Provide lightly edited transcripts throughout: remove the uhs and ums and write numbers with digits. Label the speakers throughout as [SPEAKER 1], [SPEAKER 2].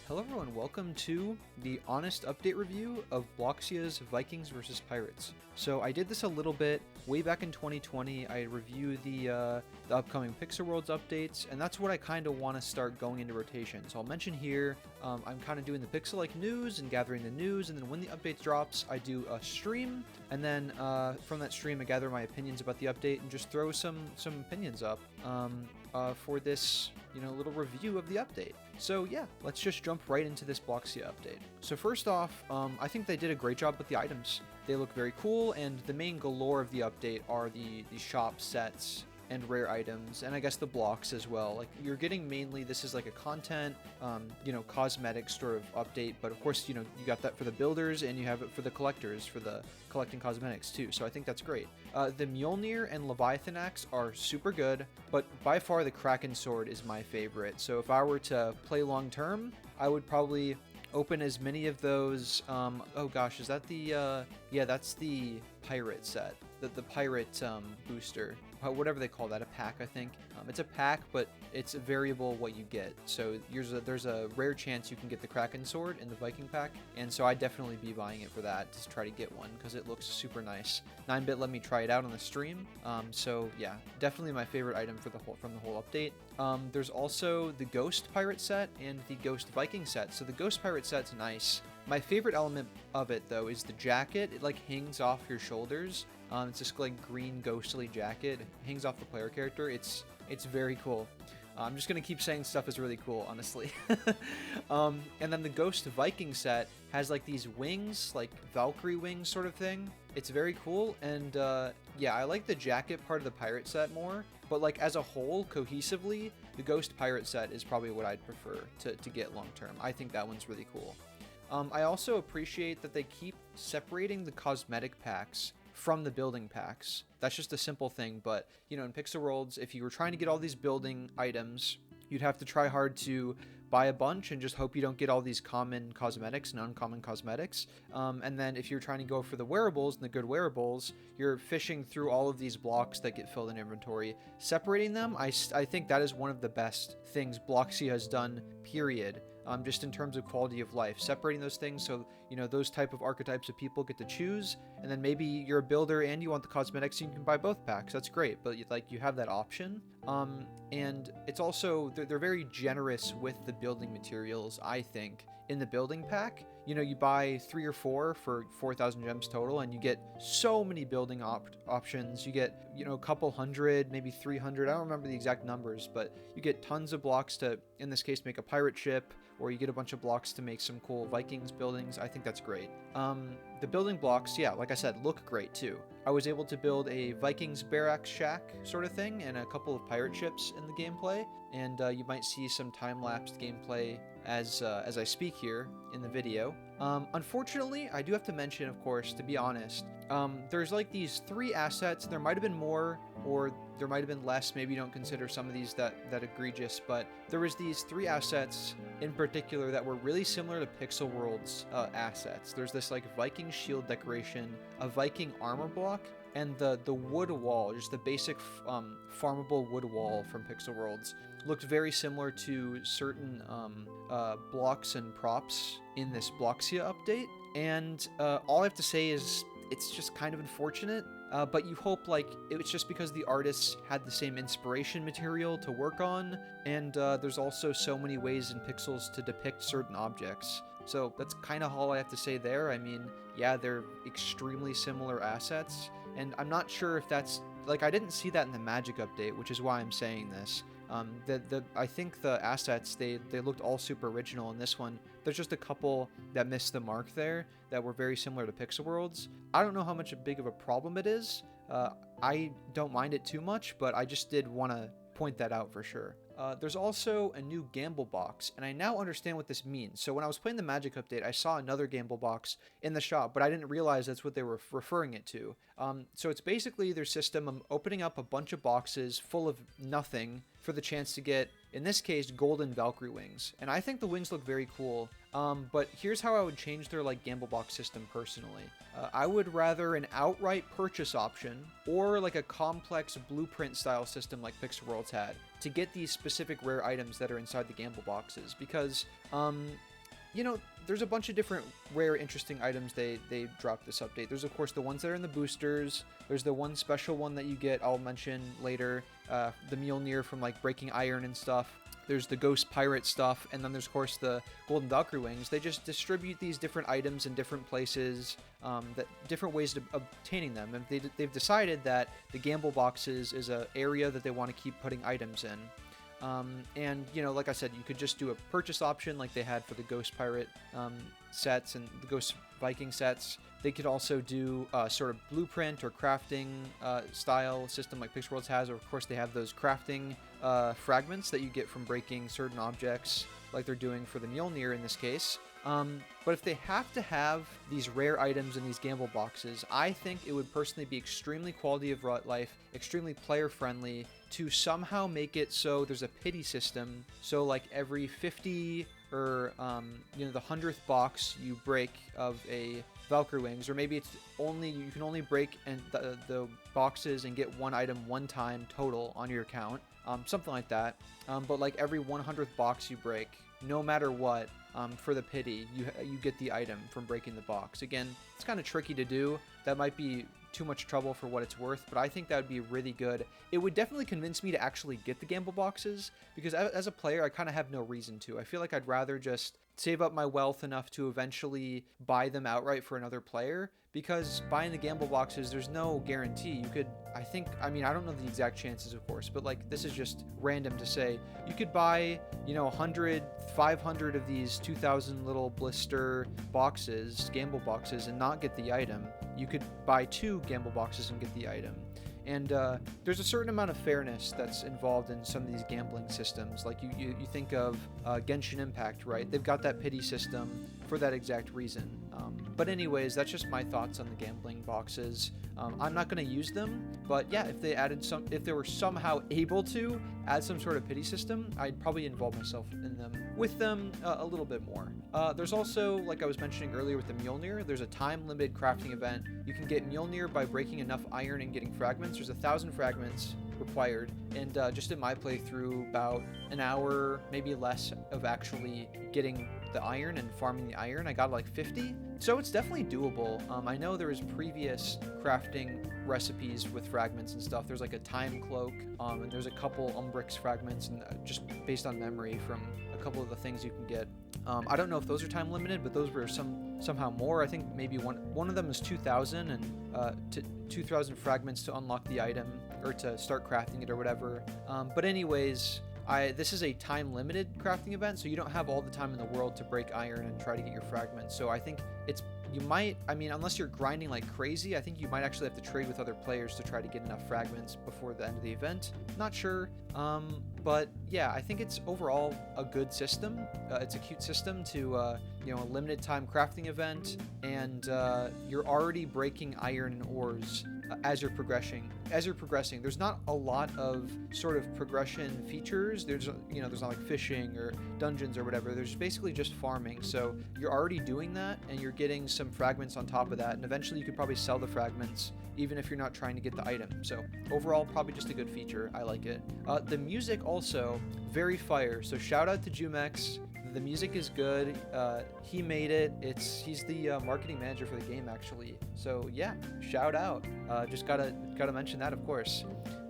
[SPEAKER 1] Hello everyone, welcome to the honest update review of Bloxia's Vikings vs. Pirates. So I did this a little bit way back in 2020. I reviewed the upcoming Pixel Worlds updates, and that's what I kind of want to start going into rotation. So I'll mention here, I'm kind of doing the Pixel-like news and gathering the news, and then when the update drops, I do a stream, and then from that stream I gather my opinions about the update and just throw some opinions up for this little review of the update. So yeah, let's just jump right into this Bloxia update. So first off, I think they did a great job with the items. They look very cool, and the main galore of the update are the shop sets and rare items, and I guess the blocks as well. Like, you're getting mainly, this is like a content, cosmetic sort of update, but of course, you got that for the builders, and you have it for the collectors, for the collecting cosmetics too, so I think that's great. The Mjolnir and Leviathan axe are super good, but by far the Kraken sword is my favorite, so if I were to play long term, I would probably open as many of those. Oh gosh, is that the yeah, that's the pirate set, the pirate booster, whatever they call that, a pack, I think. It's a pack, but it's a variable what you get, so there's a rare chance you can get the Kraken sword in the Viking pack, and so I'd definitely be buying it for that, to try to get one, because it looks super nice. 9-bit let me try it out on the stream, so yeah, definitely my favorite item from the whole update. There's also the Ghost pirate set and the Ghost Viking set. So the Ghost pirate set's nice. My favorite element of it, though, is the jacket. It like hangs off your shoulders. It's this like green ghostly jacket. It hangs off the player character. It's very cool. I'm just going to keep saying stuff is really cool, honestly. And then the Ghost Viking set has like these wings, like Valkyrie wings sort of thing. It's very cool, and yeah, I like the jacket part of the pirate set more, but like as a whole, cohesively, the Ghost pirate set is probably what I'd prefer to get long term. I think that one's really cool. I also appreciate that they keep separating the cosmetic packs from the building packs. That's just a simple thing, but in Pixel Worlds, if you were trying to get all these building items, you'd have to try hard to buy a bunch and just hope you don't get all these common cosmetics and uncommon cosmetics. And then if you're trying to go for the wearables and the good wearables, you're fishing through all of these blocks that get filled in inventory. Separating them, I think that is one of the best things Bloxia has done, period. Just in terms of quality of life, separating those things so those type of archetypes of people get to choose, and then maybe you're a builder and you want the cosmetics, you can buy both packs. That's great, but you have that option. And it's also they're very generous with the building materials. I think in the building pack, you buy 3 or 4 for 4,000 gems total, and you get so many building options. You get a couple hundred, maybe 300. I don't remember the exact numbers, but you get tons of blocks to, in this case, make a pirate ship, or you get a bunch of blocks to make some cool Vikings buildings. I think that's great. The building blocks, yeah, like I said, look great too. I was able to build a Vikings barracks shack sort of thing and a couple of pirate ships in the gameplay, and you might see some time-lapsed gameplay as I speak here in the video. Unfortunately, I do have to mention, of course, to be honest, there's like these 3 assets. There might have been more, or there might have been less. Maybe you don't consider some of these that egregious, but there was these 3 assets in particular that were really similar to Pixel World's assets. There's this like Viking shield decoration, a Viking armor block, and the wood wall, just the basic farmable wood wall from Pixel Worlds, looked very similar to certain blocks and props in this Bloxia update. And all I have to say is it's just kind of unfortunate, but you hope like it was just because the artists had the same inspiration material to work on, and there's also so many ways in Pixels to depict certain objects. So that's kind of all I have to say there. I mean, yeah, they're extremely similar assets, and I'm not sure if that's, like, I didn't see that in the Magic update, which is why I'm saying this. I think the assets, they looked all super original. In this one, there's just a couple that missed the mark there that were very similar to Pixel Worlds. I don't know how big of a problem it is. I don't mind it too much, but I just did want to point that out for sure. There's also a new gamble box, and I now understand what this means. So when I was playing the Magic update, I saw another gamble box in the shop, but I didn't realize that's what they were referring it to. So it's basically their system of opening up a bunch of boxes full of nothing for the chance to get, in this case, golden Valkyrie wings. And I think the wings look very cool. But here's how I would change their like gamble box system personally. I would rather an outright purchase option or like a complex blueprint style system like Pixel Worlds had to get these specific rare items that are inside the gamble boxes, because you know, there's a bunch of different rare, interesting items they dropped this update. There's, of course, the ones that are in the boosters. There's the one special one that you get, I'll mention later, the Mjolnir from, like, breaking iron and stuff. There's the Ghost Pirate stuff, and then there's, of course, the Golden Valkyrie Wings. They just distribute these different items in different places, that different ways of obtaining them. And they've decided that the gamble boxes is an area that they want to keep putting items in. And, you know, like I said, you could just do a purchase option like they had for the Ghost Pirate sets and the Ghost Viking sets. They could also do sort of blueprint or crafting style system like Pixelworlds has, or of course they have those crafting fragments that you get from breaking certain objects like they're doing for the Mjolnir in this case. But if they have to have these rare items in these gamble boxes, I think it would personally be extremely quality of life, extremely player friendly to somehow make it so there's a pity system. So like every 50 or you know, the 100th box you break of a Valkyrie Wings, or maybe it's only you can only break and the boxes and get one item one time total on your account, something like that. But like every 100th box you break, no matter what, for the pity, you get the item from breaking the box. Again, it's kind of tricky to do. That might be too much trouble for what it's worth, but I think that would be really good. It would definitely convince me to actually get the gamble boxes, because as a player, I kind of have no reason to. I feel like I'd rather just save up my wealth enough to eventually buy them outright for another player, because buying the gamble boxes, there's no guarantee. You could, I mean, I don't know the exact chances, of course, but like, this is just random to say. You could buy, you know, 100, 500 of these 2,000 little blister boxes, gamble boxes, and not get the item. You could buy 2 gamble boxes and get the item. And there's a certain amount of fairness that's involved in some of these gambling systems. Like you think of Genshin Impact, right? They've got that pity system for that exact reason. But anyways, that's just my thoughts on the gambling boxes. I'm not going to use them, but yeah, if they were somehow able to add some sort of pity system, I'd probably involve myself in them a little bit more. There's also, like I was mentioning earlier with the Mjolnir, there's a time-limited crafting event. You can get Mjolnir by breaking enough iron and getting fragments. There's 1,000 fragments required, and just in my playthrough, about an hour, maybe less, of actually getting the iron and farming the iron, I got like 50. So it's definitely doable. I know there was previous crafting recipes with fragments and stuff. There's like a time cloak, and there's a couple Umbrix fragments, and just based on memory from a couple of the things you can get. I don't know if those are time limited, but those were somehow more. I think maybe one of them is 2,000 and 2,000 fragments to unlock the item or to start crafting it or whatever. But anyways, this is a time-limited crafting event, so you don't have all the time in the world to break iron and try to get your fragments. So I think you might, unless you're grinding like crazy, I think you might actually have to trade with other players to try to get enough fragments before the end of the event. Not sure, but yeah, I think it's overall a good system. It's a cute system to, a limited time crafting event, and you're already breaking iron and ores as you're progressing. There's not a lot of sort of progression features. There's not like fishing or dungeons or whatever. There's basically just farming. So you're already doing that, and you're getting some fragments on top of that, and eventually you could probably sell the fragments even if you're not trying to get the item. So overall, probably just a good feature. I like it. The music also very fire. So shout out to Jumex. The music is good. He made it. He's the marketing manager for the game, actually. So yeah, shout out. Just gotta mention that, of course.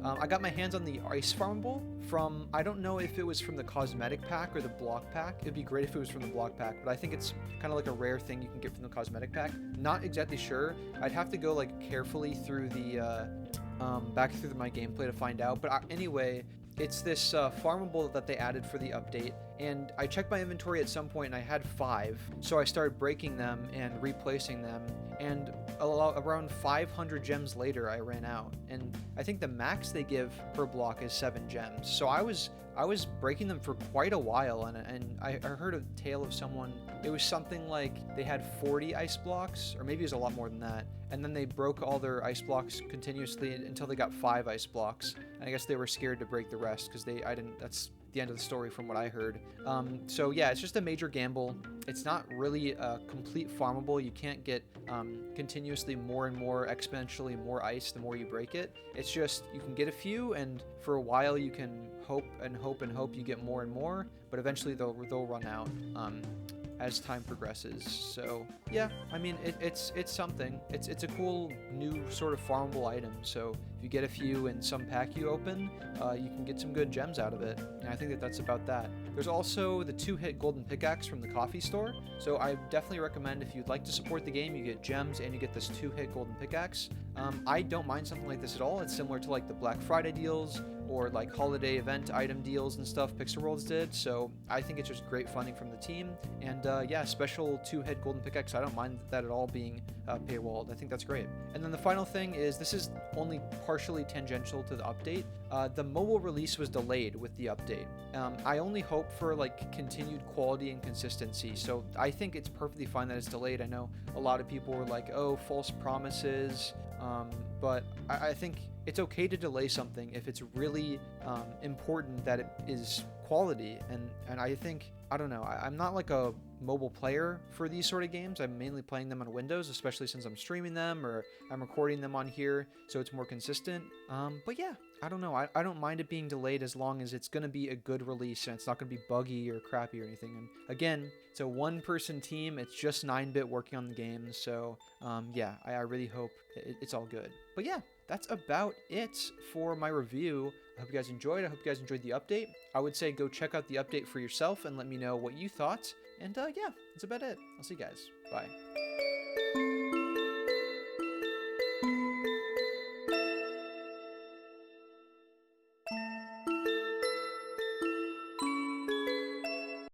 [SPEAKER 1] I got my hands on the Ice Farmable from, I don't know if it was from the cosmetic pack or the block pack. It'd be great if it was from the block pack, but I think it's kind of like a rare thing you can get from the cosmetic pack. Not exactly sure. I'd have to go like carefully through the back through my gameplay to find out. But anyway, it's this farmable that they added for the update, and I checked my inventory at some point and I had 5, so I started breaking them and replacing them, and around 500 gems later I ran out, and I think the max they give per block is 7 gems. So I was breaking them for quite a while, and I heard a tale of someone, it was something like they had 40 ice blocks, or maybe it was a lot more than that, and then they broke all their ice blocks continuously until they got 5 ice blocks, and I guess they were scared to break the rest because that's the end of the story from what I heard. So yeah, it's just a major gamble. It's not really a complete farmable. You can't get continuously more and more exponentially more ice the more you break it. It's just you can get a few, and for a while you can hope and hope and hope you get more and more, but eventually they'll run out. as time progresses. So yeah, I mean, it's something. It's a cool new sort of farmable item. So if you get a few in some pack you open, you can get some good gems out of it. And I think that that's about that. There's also the 2-hit golden pickaxe from the coffee store. So I definitely recommend, if you'd like to support the game, you get gems and you get this 2-hit golden pickaxe. I don't mind something like this at all. It's similar to like the Black Friday deals or like holiday event item deals and stuff Pixel Worlds did. So I think it's just great funding from the team. And yeah, special 2-hit golden pickaxe. I don't mind that at all being paywalled. I think that's great. And then the final thing is, this is only partially tangential to the update. The mobile release was delayed with the update. I only hope for like continued quality and consistency. So I think it's perfectly fine that it's delayed. I know a lot of people were like, oh, false promises. But I think it's okay to delay something if it's really important that it is quality. And I think, I don't know, I'm not like a mobile player for these sort of games. I'm mainly playing them on Windows, especially since I'm streaming them or I'm recording them on here, so it's more consistent. But yeah, I don't know. I don't mind it being delayed as long as it's going to be a good release and it's not going to be buggy or crappy or anything. And again, it's a one-person team. It's just 9-bit working on the game. So yeah, I really hope it's all good. But yeah, that's about it for my review. I hope you guys enjoyed. I hope you guys enjoyed the update. I would say go check out the update for yourself and let me know what you thought. And yeah, that's about it. I'll see you guys. Bye.